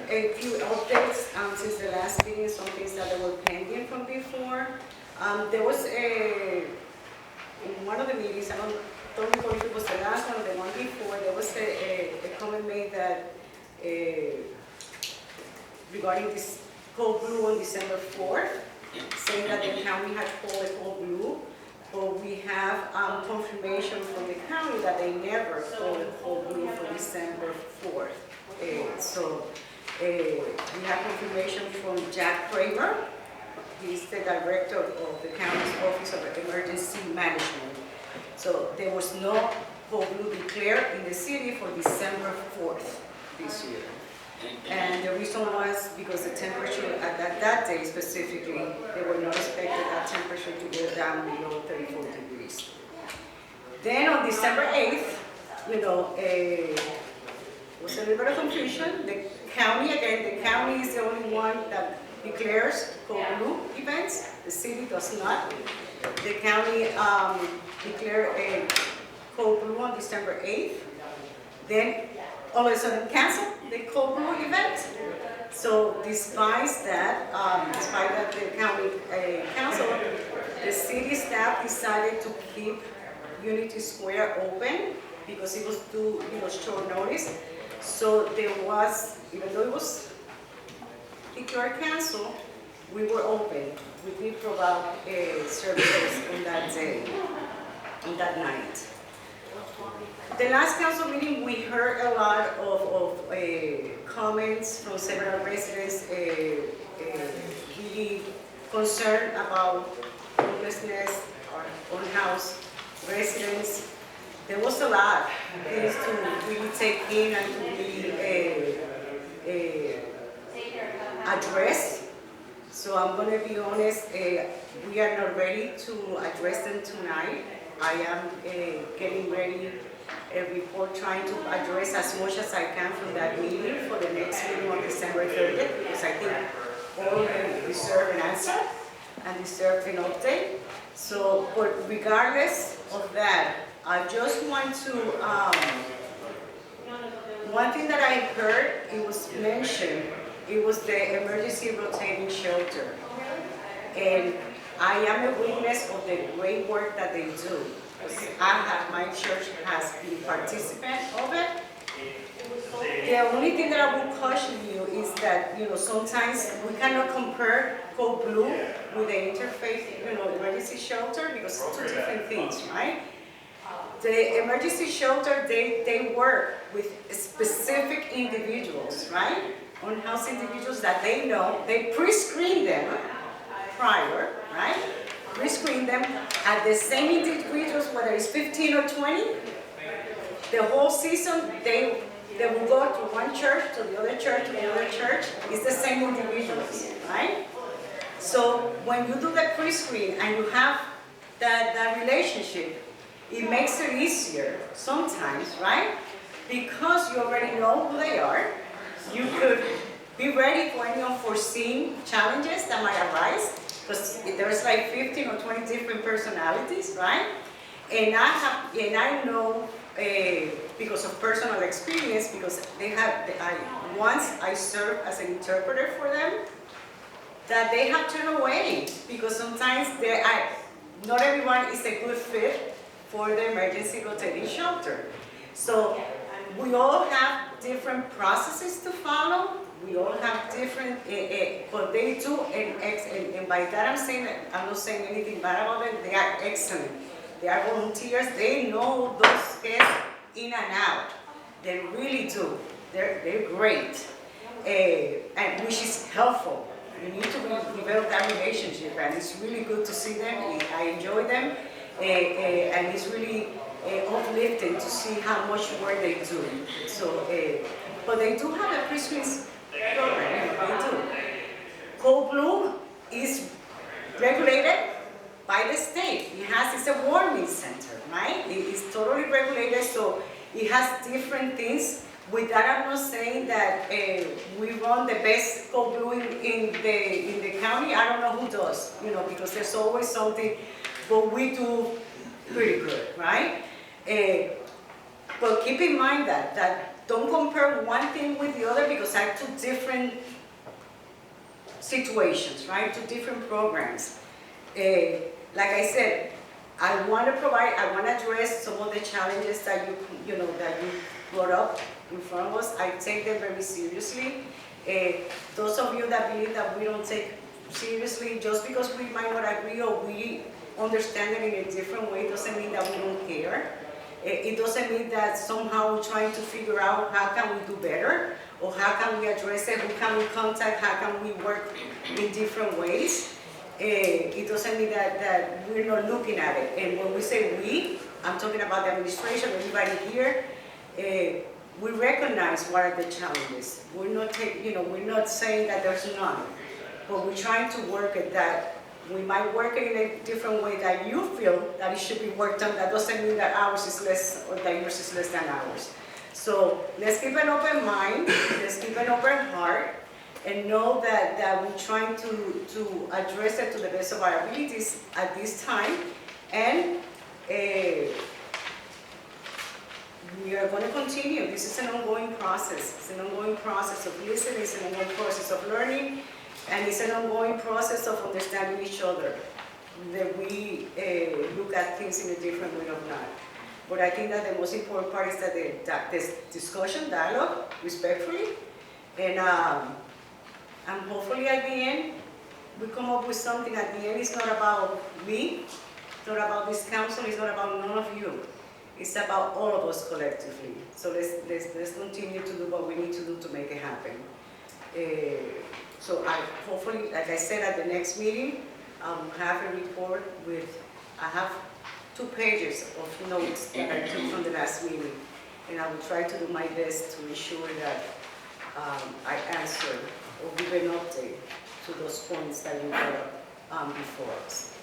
a few updates since the last meeting, some things that were pending from before. There was in one of the meetings, don't recall if it was the last one or the one before, there was a comment made that regarding this cold blue on December 4th, saying that the county had called it cold blue, but we have confirmation from the county that they never called it cold blue for December 4th. We have confirmation from Jack Kramer. He's the director of the county's Office of Emergency Management. So there was no cold blue declared in the city for December 4th this year. And the reason was because the temperature at that day specifically, they were not expecting that temperature to go down below 34 degrees. Then on December 8th, was a little bit of confusion. The county is the only one that declares cold blue events. The city does not. The county declared a cold blue on December 8th. Then all of a sudden canceled the cold blue event. So despite that the county canceled, the city staff decided to keep Unity Square open because it was too short notice. So there was, even though it was declared canceled, we were open. We did provide services on that day, on that night. The last council meeting, we heard a lot of comments from several residents really concerned about homelessness or on-house residents. There was a lot of things to really take in and to really address. So I'm going to be honest, we are not ready to address them tonight. I am getting ready a report trying to address as much as I can from that meeting for the next meeting on December 30th, because I think all of them deserve an answer and deserve an update. So, but regardless of that, I just want to, one thing that I heard, it was mentioned, it was the emergency rotating shelter. And I am a witness of the great work that they do. My church has been participant of it. The only thing that I will caution you is that, sometimes we cannot compare Code Blue with the interfaith, emergency shelter, because it's two different things, right? The emergency shelter, they work with specific individuals, right? On-house individuals that they know, they pre-screen them prior, right? Pre-screen them at the same individuals, whether it's 15 or 20. The whole season, they will go to one church, to the other church, to the other church. It's the same individuals, right? So when you do the pre-screen and you have that relationship, it makes it easier sometimes, right? Because you already know who they are. You could be ready for any unforeseen challenges that might arise, because there's like 15 or 20 different personalities, right? And I know because of personal experience, because once I served as an interpreter for them, that they have turned away because sometimes not everyone is a good fit for the emergency rotating shelter. So we all have different processes to follow. We all have different, but they do, and by that I'm not saying anything bad about them. They are excellent. They are volunteers. They know those guests in and out. They really do. They're great, and which is helpful. You need to develop that relationship, and it's really good to see them. I enjoy them, and it's really uplifting to see how much work they do. So, but they do have a pre-screen program. They do. Code Blue is regulated by the state. It's a warming center, right? It's totally regulated, so it has different things. With that, I'm not saying that we run the best Code Blue in the county. I don't know who does, because there's always something, but we do pretty good, right? But keep in mind that don't compare one thing with the other because I have two different situations, right? Two different programs. Like I said, I want to address some of the challenges that you brought up in front of us. I take them very seriously. Those of you that believe that we don't take seriously, just because we might not agree or we understand it in a different way, doesn't mean that we don't care. It doesn't mean that somehow we're trying to figure out how can we do better, or how can we address it, who can we contact, how can we work in different ways. It doesn't mean that we're not looking at it. And when we say we, I'm talking about the administration, everybody here, we recognize what are the challenges. We're not saying that there's none, but we're trying to work at that. We might work it in a different way that you feel that it should be worked on. That doesn't mean that ours is less or that yours is less than ours. So let's keep an open mind, let's keep an open heart, and know that we're trying to address it to the best of our abilities at this time. And we are going to continue. This is an ongoing process. It's an ongoing process of listening, it's an ongoing process of learning, and it's an ongoing process of understanding each other, that we look at things in a different way or not. But I think that the most important part is that this discussion, dialogue, respectfully, and hopefully at the end, we come up with something. At the end, it's not about me, it's not about this council, it's not about none of you. It's about all of us collectively. So let's continue to do what we need to do to make it happen. So I hopefully, like I said, at the next meeting, I'll have a report I have 2 pages of notes that I took from the last meeting, and I will try to do my best to ensure that I answer or give an update to those points that you brought up before us.